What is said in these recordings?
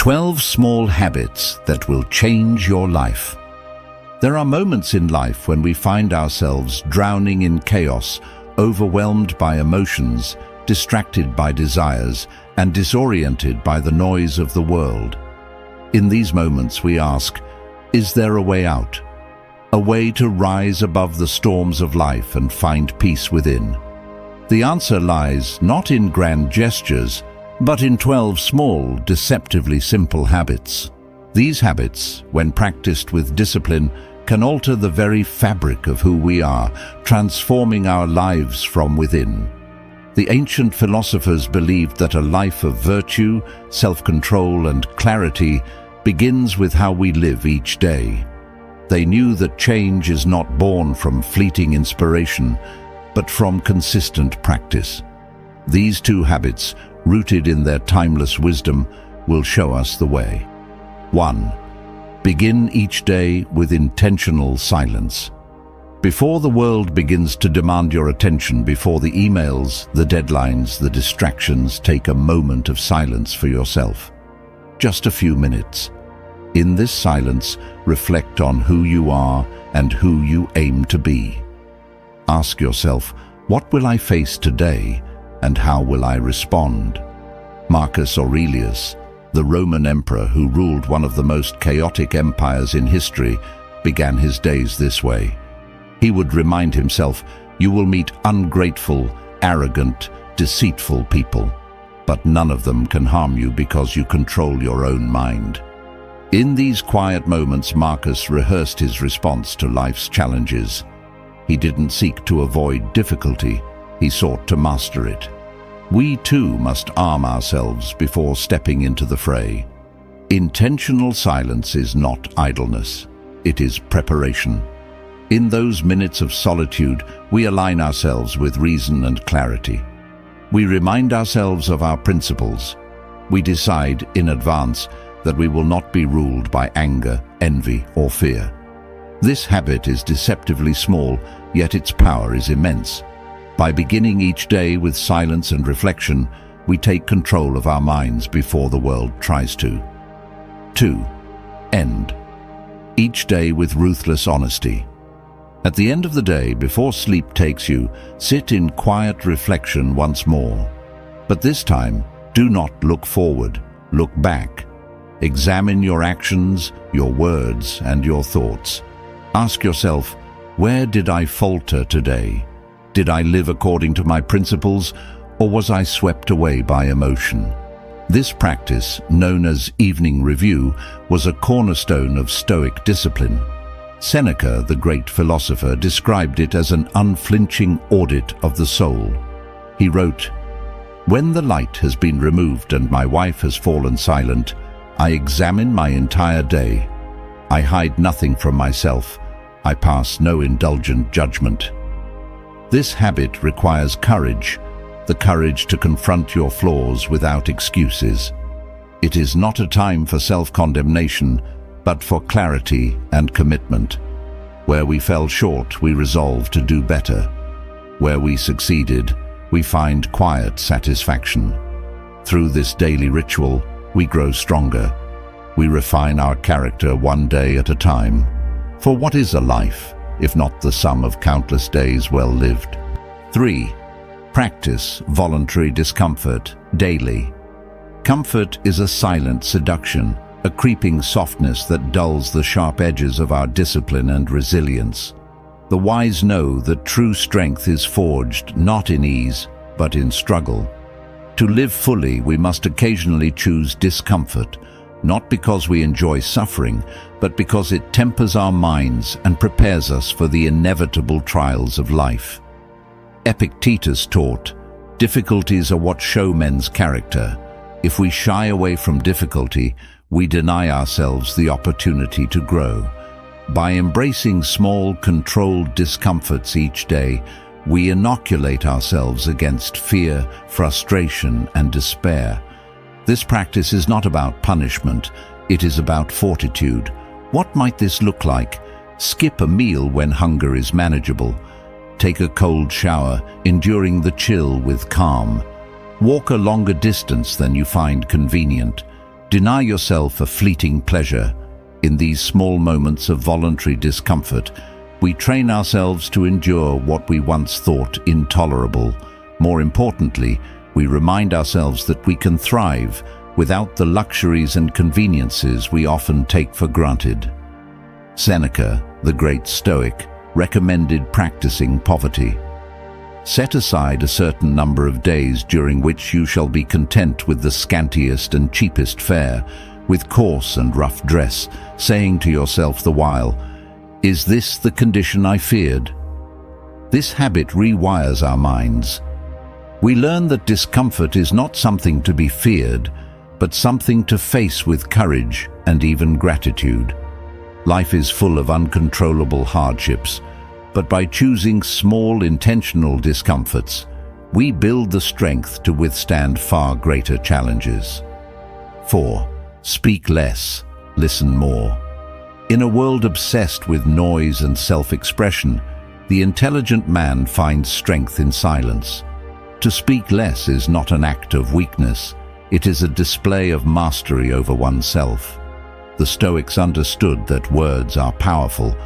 12 small habits that will change your life. There are moments in life when we find ourselves drowning in chaos, overwhelmed by emotions, distracted by desires, and disoriented by the noise of the world. In these moments we ask, is there a way out? A way to rise above the storms of life and find peace within? The answer lies not in grand gestures, but in 12 small, deceptively simple habits. These habits, when practiced with discipline, can alter the very fabric of who we are, transforming our lives from within. The ancient philosophers believed that a life of virtue, self-control, and clarity begins with how we live each day. They knew that change is not born from fleeting inspiration, but from consistent practice. These 2 habits, rooted in their timeless wisdom, will show us the way. 1. Begin each day with intentional silence. Before the world begins to demand your attention, before the emails, the deadlines, the distractions, take a moment of silence for yourself. Just a few minutes. In this silence, reflect on who you are and who you aim to be. Ask yourself, what will I face today and how will I respond? Marcus Aurelius, the Roman emperor who ruled one of the most chaotic empires in history, began his days this way. He would remind himself, you will meet ungrateful, arrogant, deceitful people, but none of them can harm you because you control your own mind. In these quiet moments, Marcus rehearsed his response to life's challenges. He didn't seek to avoid difficulty, he sought to master it. We too must arm ourselves before stepping into the fray. Intentional silence is not idleness, it is preparation. In those minutes of solitude, we align ourselves with reason and clarity. We remind ourselves of our principles. We decide in advance that we will not be ruled by anger, envy, or fear. This habit is deceptively small, yet its power is immense. By beginning each day with silence and reflection, we take control of our minds before the world tries to. 2. End each day with ruthless honesty. At the end of the day, before sleep takes you, sit in quiet reflection once more. But this time, do not look forward, look back. Examine your actions, your words, and your thoughts. Ask yourself, where did I falter today? Did I live according to my principles, or was I swept away by emotion? This practice, known as evening review, was a cornerstone of Stoic discipline. Seneca, the great philosopher, described it as an unflinching audit of the soul. He wrote, "When the light has been removed and my wife has fallen silent, I examine my entire day. I hide nothing from myself. I pass no indulgent judgment." This habit requires courage, the courage to confront your flaws without excuses. It is not a time for self-condemnation, but for clarity and commitment. Where we fell short, we resolve to do better. Where we succeeded, we find quiet satisfaction. Through this daily ritual, we grow stronger. We refine our character one day at a time. For what is a life, if not the sum of countless days well lived? 3. Practice voluntary discomfort daily. Comfort is a silent seduction, a creeping softness that dulls the sharp edges of our discipline and resilience. The wise know that true strength is forged not in ease, but in struggle. To live fully, we must occasionally choose discomfort, not because we enjoy suffering, but because it tempers our minds and prepares us for the inevitable trials of life. Epictetus taught, "Difficulties are what show men's character. If we shy away from difficulty, we deny ourselves the opportunity to grow." By embracing small, controlled discomforts each day, we inoculate ourselves against fear, frustration, and despair. This practice is not about punishment, it is about fortitude. What might this look like? Skip a meal when hunger is manageable. Take a cold shower, enduring the chill with calm. Walk a longer distance than you find convenient. Deny yourself a fleeting pleasure. In these small moments of voluntary discomfort, we train ourselves to endure what we once thought intolerable. More importantly, we remind ourselves that we can thrive without the luxuries and conveniences we often take for granted. Seneca, the great Stoic, recommended practicing poverty. Set aside a certain number of days during which you shall be content with the scantiest and cheapest fare, with coarse and rough dress, saying to yourself the while, "Is this the condition I feared?" This habit rewires our minds. We learn that discomfort is not something to be feared, but something to face with courage and even gratitude. Life is full of uncontrollable hardships, but by choosing small intentional discomforts, we build the strength to withstand far greater challenges. 4. Speak less, listen more. In a world obsessed with noise and self-expression, the intelligent man finds strength in silence. To speak less is not an act of weakness, it is a display of mastery over oneself. The Stoics understood that words are powerful,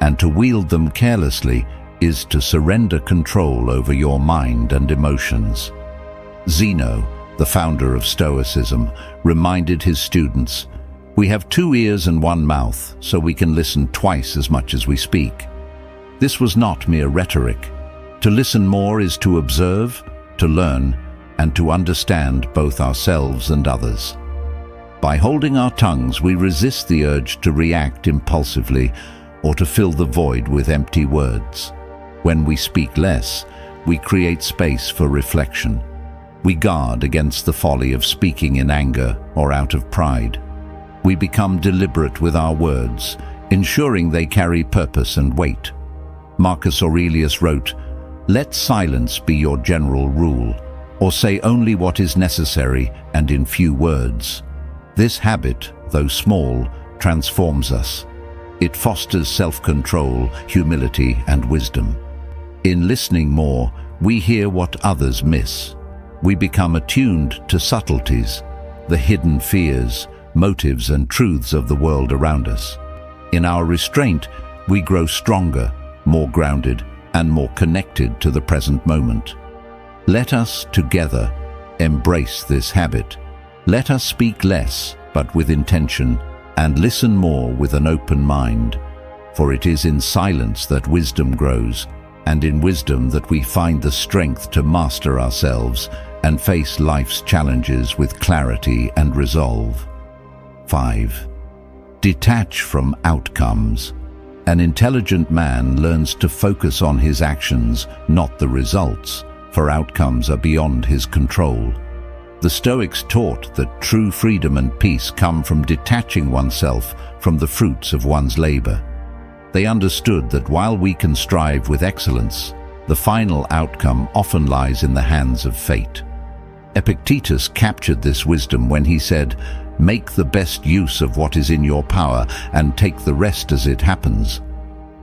and to wield them carelessly is to surrender control over your mind and emotions. Zeno, the founder of Stoicism, reminded his students, "We have 2 ears and 1 mouth, so we can listen twice as much as we speak." This was not mere rhetoric. To listen more is to observe, to learn, and to understand both ourselves and others. By holding our tongues, we resist the urge to react impulsively or to fill the void with empty words. When we speak less, we create space for reflection. We guard against the folly of speaking in anger or out of pride. We become deliberate with our words, ensuring they carry purpose and weight. Marcus Aurelius wrote, "Let silence be your general rule, or say only what is necessary and in few words." This habit, though small, transforms us. It fosters self-control, humility, and wisdom. In listening more, we hear what others miss. We become attuned to subtleties, the hidden fears, motives, and truths of the world around us. In our restraint, we grow stronger, more grounded, and more connected to the present moment. Let us, together, embrace this habit. Let us speak less, but with intention, and listen more with an open mind. For it is in silence that wisdom grows, and in wisdom that we find the strength to master ourselves and face life's challenges with clarity and resolve. 5. Detach from outcomes. An intelligent man learns to focus on his actions, not the results, for outcomes are beyond his control. The Stoics taught that true freedom and peace come from detaching oneself from the fruits of one's labor. They understood that while we can strive with excellence, the final outcome often lies in the hands of fate. Epictetus captured this wisdom when he said, "Make the best use of what is in your power and take the rest as it happens."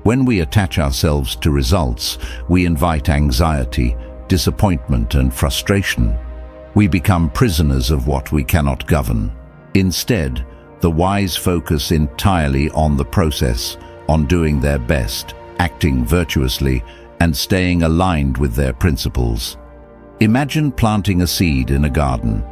When we attach ourselves to results, we invite anxiety, disappointment, and frustration. We become prisoners of what we cannot govern. Instead, the wise focus entirely on the process, on doing their best, acting virtuously, and staying aligned with their principles. Imagine planting a seed in a garden.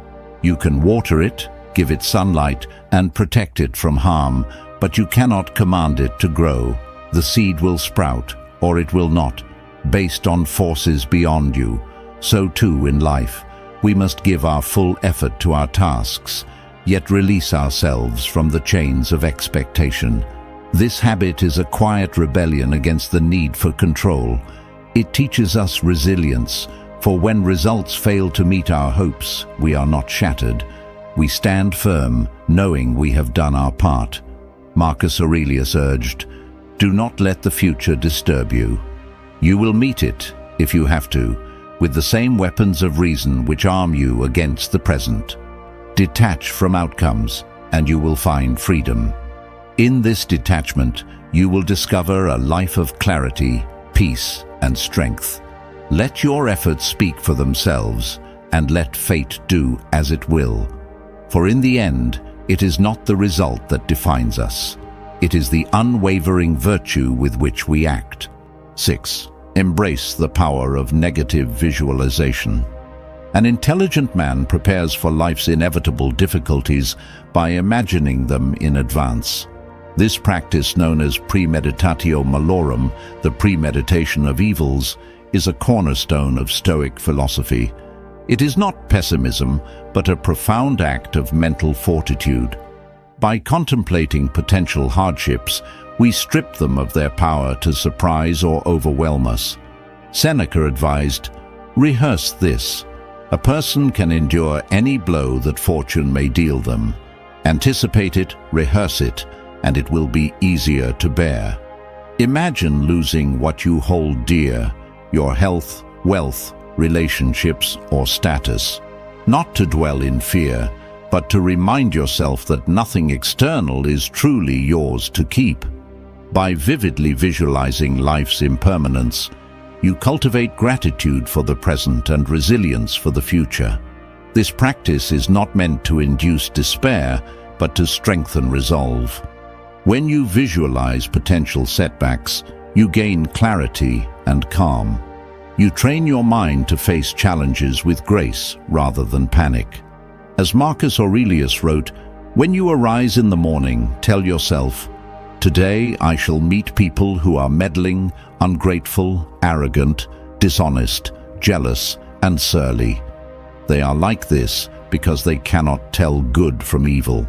You can water it, give it sunlight, and protect it from harm, but you cannot command it to grow. The seed will sprout, or it will not, based on forces beyond you. So too in life, we must give our full effort to our tasks, yet release ourselves from the chains of expectation. This habit is a quiet rebellion against the need for control. It teaches us resilience, for when results fail to meet our hopes, we are not shattered. We stand firm, knowing we have done our part. Marcus Aurelius urged, "Do not let the future disturb you. You will meet it, if you have to, with the same weapons of reason which arm you against the present. Detach from outcomes, and you will find freedom. In this detachment, you will discover a life of clarity, peace, and strength. Let your efforts speak for themselves, and let fate do as it will. For in the end, It is not the result that defines us. It is the unwavering virtue with which we act. 6. Embrace the power of negative visualization. An intelligent man prepares for life's inevitable difficulties by imagining them in advance. This practice, known as premeditatio malorum, the premeditation of evils, is a cornerstone of Stoic philosophy. It is not pessimism, but a profound act of mental fortitude. By contemplating potential hardships, we strip them of their power to surprise or overwhelm us. Seneca advised, "Rehearse this. A person can endure any blow that fortune may deal them. Anticipate it, rehearse it, and it will be easier to bear." Imagine losing what you hold dear, your health, wealth, relationships, or status. Not to dwell in fear, but to remind yourself that nothing external is truly yours to keep. By vividly visualizing life's impermanence, you cultivate gratitude for the present and resilience for the future. This practice is not meant to induce despair, but to strengthen resolve. When you visualize potential setbacks, you gain clarity and calm. You train your mind to face challenges with grace rather than panic. As Marcus Aurelius wrote, "When you arise in the morning, tell yourself, 'Today I shall meet people who are meddling, ungrateful, arrogant, dishonest, jealous, and surly. They are like this because they cannot tell good from evil.'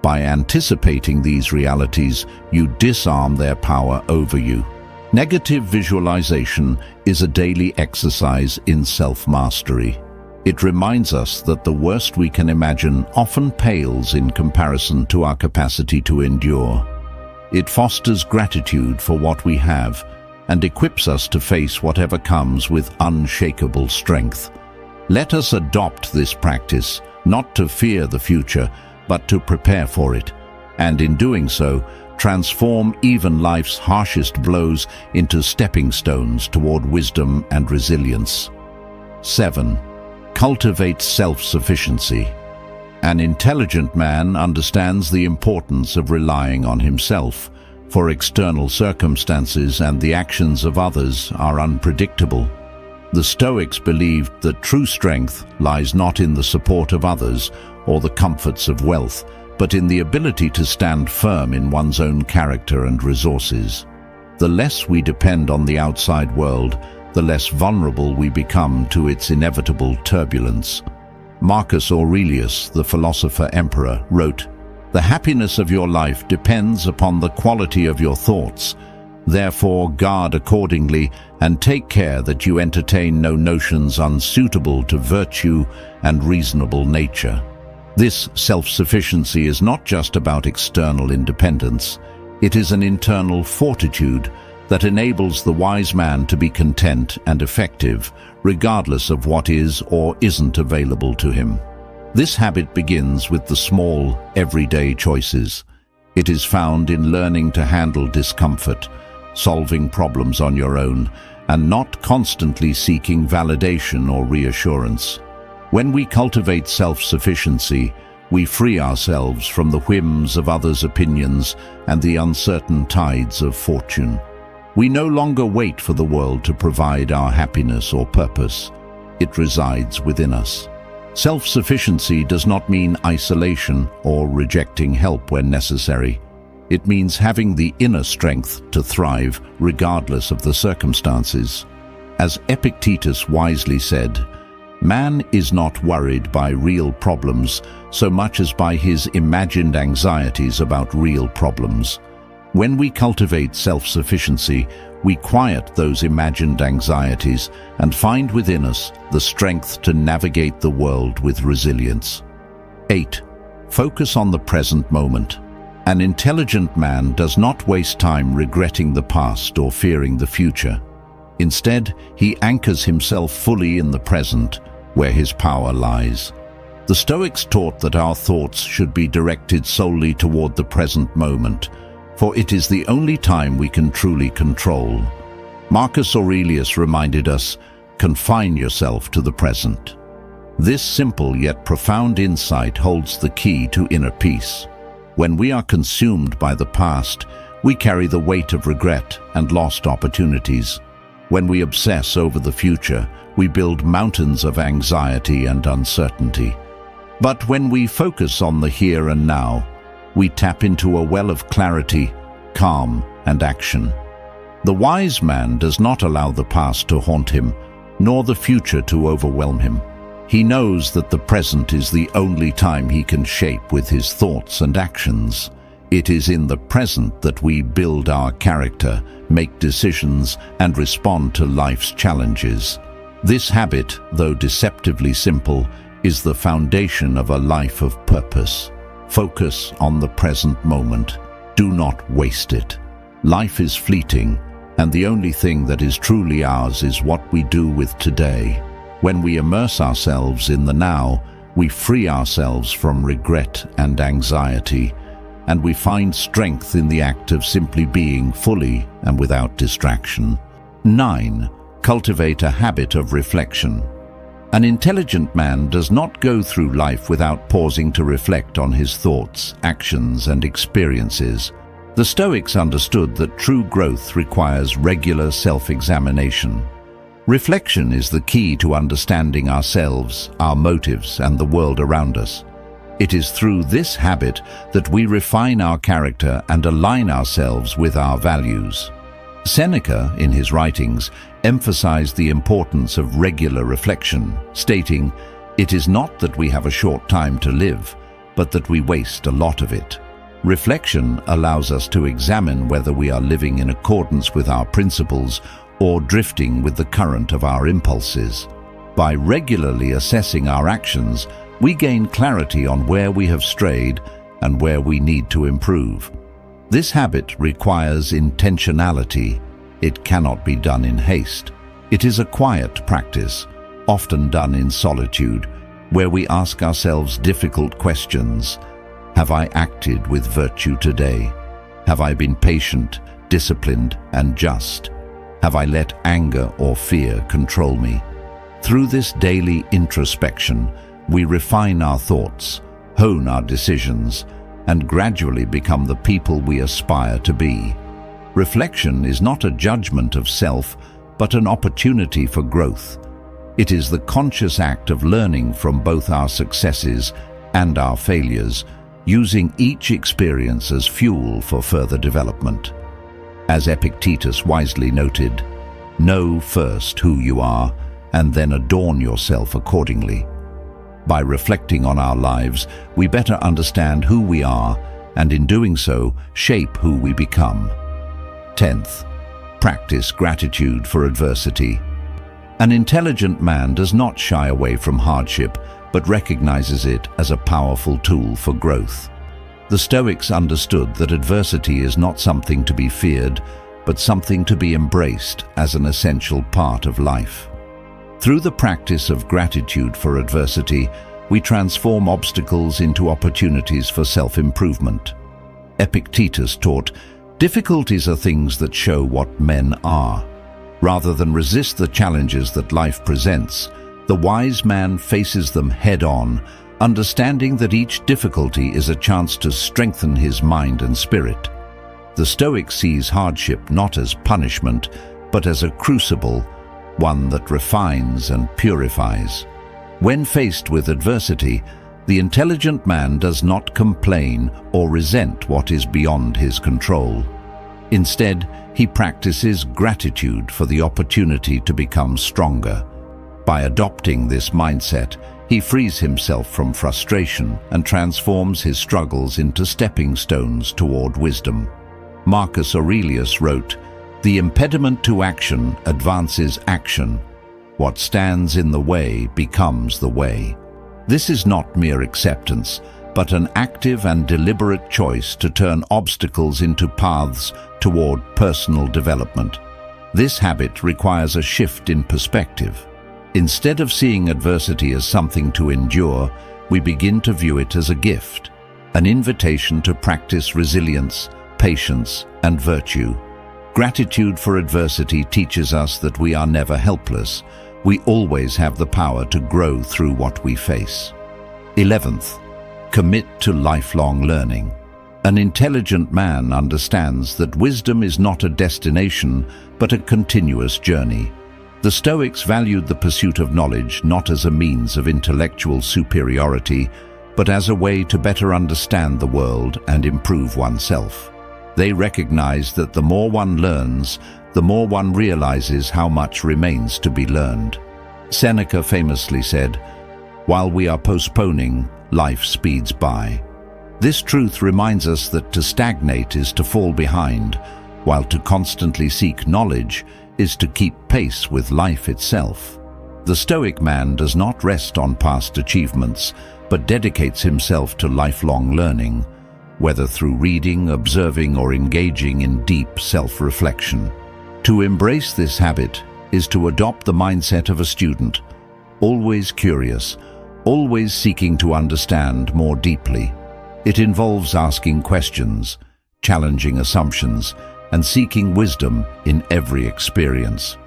By anticipating these realities, you disarm their power over you. Negative visualization is a daily exercise in self-mastery. It reminds us that the worst we can imagine often pales in comparison to our capacity to endure. It fosters gratitude for what we have and equips us to face whatever comes with unshakable strength. Let us adopt this practice, not to fear the future, but to prepare for it, and in doing so, transform even life's harshest blows into stepping stones toward wisdom and resilience. 7. Cultivate self-sufficiency. An intelligent man understands the importance of relying on himself, for external circumstances and the actions of others are unpredictable. The Stoics believed that true strength lies not in the support of others or the comforts of wealth, but in the ability to stand firm in one's own character and resources. The less we depend on the outside world, the less vulnerable we become to its inevitable turbulence. Marcus Aurelius, the philosopher-emperor, wrote, "The happiness of your life depends upon the quality of your thoughts. Therefore, guard accordingly and take care that you entertain no notions unsuitable to virtue and reasonable nature." This self-sufficiency is not just about external independence. It is an internal fortitude that enables the wise man to be content and effective, regardless of what is or isn't available to him. This habit begins with the small, everyday choices. It is found in learning to handle discomfort, solving problems on your own, and not constantly seeking validation or reassurance. When we cultivate self-sufficiency, we free ourselves from the whims of others' opinions and the uncertain tides of fortune. We no longer wait for the world to provide our happiness or purpose. It resides within us. Self-sufficiency does not mean isolation or rejecting help when necessary. It means having the inner strength to thrive regardless of the circumstances. As Epictetus wisely said, "Man is not worried by real problems so much as by his imagined anxieties about real problems." When we cultivate self-sufficiency, we quiet those imagined anxieties and find within us the strength to navigate the world with resilience. 8. Focus on the present moment. An intelligent man does not waste time regretting the past or fearing the future. Instead, he anchors himself fully in the present, where his power lies. The Stoics taught that our thoughts should be directed solely toward the present moment, for it is the only time we can truly control. Marcus Aurelius reminded us, "Confine yourself to the present." This simple yet profound insight holds the key to inner peace. When we are consumed by the past, we carry the weight of regret and lost opportunities. When we obsess over the future, we build mountains of anxiety and uncertainty. But when we focus on the here and now, we tap into a well of clarity, calm, and action. The wise man does not allow the past to haunt him, nor the future to overwhelm him. He knows that the present is the only time he can shape with his thoughts and actions. It is in the present that we build our character, make decisions, and respond to life's challenges. This habit, though deceptively simple, is the foundation of a life of purpose. Focus on the present moment. Do not waste it. Life is fleeting, and the only thing that is truly ours is what we do with today. When we immerse ourselves in the now, we free ourselves from regret and anxiety, and we find strength in the act of simply being fully and without distraction. 9. Cultivate a habit of reflection. An intelligent man does not go through life without pausing to reflect on his thoughts, actions, and experiences. The Stoics understood that true growth requires regular self-examination. Reflection is the key to understanding ourselves, our motives, and the world around us. It is through this habit that we refine our character and align ourselves with our values. Seneca, in his writings, emphasized the importance of regular reflection, stating, "It is not that we have a short time to live, but that we waste a lot of it." Reflection allows us to examine whether we are living in accordance with our principles or drifting with the current of our impulses. By regularly assessing our actions, we gain clarity on where we have strayed and where we need to improve. This habit requires intentionality. It cannot be done in haste. It is a quiet practice, often done in solitude, where we ask ourselves difficult questions. Have I acted with virtue today? Have I been patient, disciplined, and just? Have I let anger or fear control me? Through this daily introspection, we refine our thoughts, hone our decisions, and gradually become the people we aspire to be. Reflection is not a judgment of self, but an opportunity for growth. It is the conscious act of learning from both our successes and our failures, using each experience as fuel for further development. As Epictetus wisely noted, "Know first who you are, and then adorn yourself accordingly." By reflecting on our lives, we better understand who we are, and in doing so, shape who we become. 10th, practice gratitude for adversity. An intelligent man does not shy away from hardship, but recognizes it as a powerful tool for growth. The Stoics understood that adversity is not something to be feared, but something to be embraced as an essential part of life. Through the practice of gratitude for adversity, we transform obstacles into opportunities for self-improvement. Epictetus taught, "Difficulties are things that show what men are." Rather than resist the challenges that life presents, the wise man faces them head-on, understanding that each difficulty is a chance to strengthen his mind and spirit. The Stoic sees hardship not as punishment, but as a crucible, one that refines and purifies. When faced with adversity, the intelligent man does not complain or resent what is beyond his control. Instead, he practices gratitude for the opportunity to become stronger. By adopting this mindset, he frees himself from frustration and transforms his struggles into stepping stones toward wisdom. Marcus Aurelius wrote, "The impediment to action advances action. What stands in the way becomes the way." This is not mere acceptance, but an active and deliberate choice to turn obstacles into paths toward personal development. This habit requires a shift in perspective. Instead of seeing adversity as something to endure, we begin to view it as a gift, an invitation to practice resilience, patience, and virtue. Gratitude for adversity teaches us that we are never helpless. We always have the power to grow through what we face. 11th, commit to lifelong learning. An intelligent man understands that wisdom is not a destination, but a continuous journey. The Stoics valued the pursuit of knowledge not as a means of intellectual superiority, but as a way to better understand the world and improve oneself. They recognized that the more one learns, the more one realizes how much remains to be learned. Seneca famously said, "While we are postponing, life speeds by." This truth reminds us that to stagnate is to fall behind, while to constantly seek knowledge is to keep pace with life itself. The Stoic man does not rest on past achievements, but dedicates himself to lifelong learning, whether through reading, observing, or engaging in deep self-reflection. To embrace this habit is to adopt the mindset of a student, always curious, always seeking to understand more deeply. It involves asking questions, challenging assumptions, and seeking wisdom in every experience.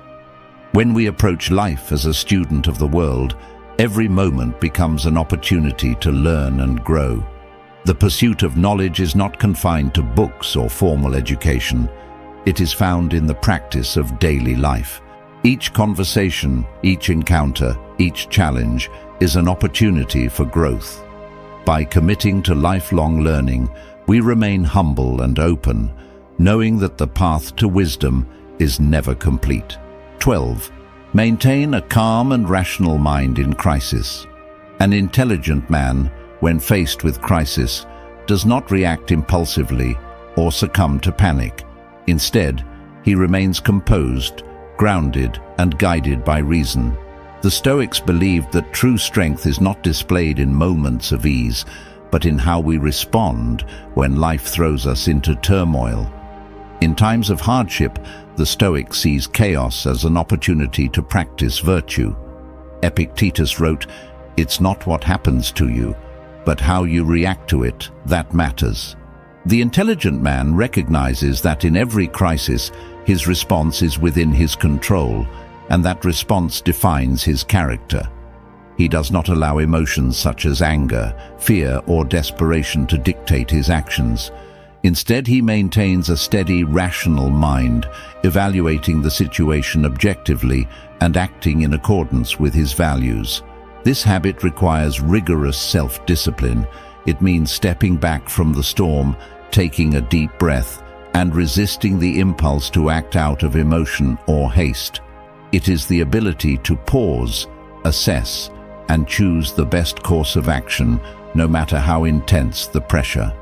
When we approach life as a student of the world, every moment becomes an opportunity to learn and grow. The pursuit of knowledge is not confined to books or formal education. It is found in the practice of daily life. Each conversation, each encounter, each challenge is an opportunity for growth. By committing to lifelong learning, we remain humble and open, knowing that the path to wisdom is never complete. 12. Maintain a calm and rational mind in crisis. An intelligent man, when faced with crisis, does not react impulsively or succumb to panic. Instead, he remains composed, grounded, and guided by reason. The Stoics believed that true strength is not displayed in moments of ease, but in how we respond when life throws us into turmoil. In times of hardship, the Stoic sees chaos as an opportunity to practice virtue. Epictetus wrote, "It's not what happens to you, but how you react to it that matters." The intelligent man recognizes that in every crisis, his response is within his control, and that response defines his character. He does not allow emotions such as anger, fear, or desperation to dictate his actions. Instead, he maintains a steady, rational mind, evaluating the situation objectively and acting in accordance with his values. This habit requires rigorous self-discipline. It means stepping back from the storm, taking a deep breath, and resisting the impulse to act out of emotion or haste. It is the ability to pause, assess, and choose the best course of action, no matter how intense the pressure.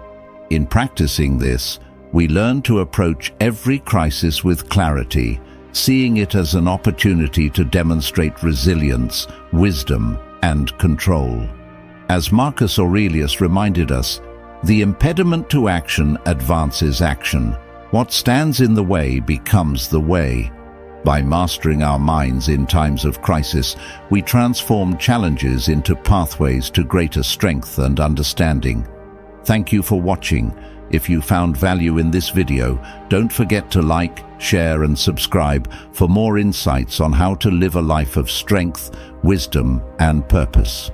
In practicing this, we learn to approach every crisis with clarity, seeing it as an opportunity to demonstrate resilience, wisdom, and control. As Marcus Aurelius reminded us, the impediment to action advances action. What stands in the way becomes the way. By mastering our minds in times of crisis, we transform challenges into pathways to greater strength and understanding. Thank you for watching. If you found value in this video, don't forget to like, share, and subscribe for more insights on how to live a life of strength, wisdom, and purpose.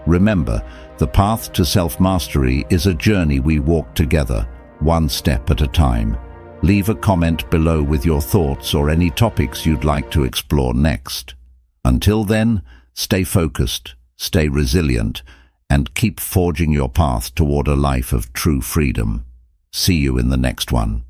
Remember, the path to self-mastery is a journey we walk together, one step at a time. Leave a comment below with your thoughts or any topics you'd like to explore next. Until then, stay focused, stay resilient, and keep forging your path toward a life of true freedom. See you in the next one.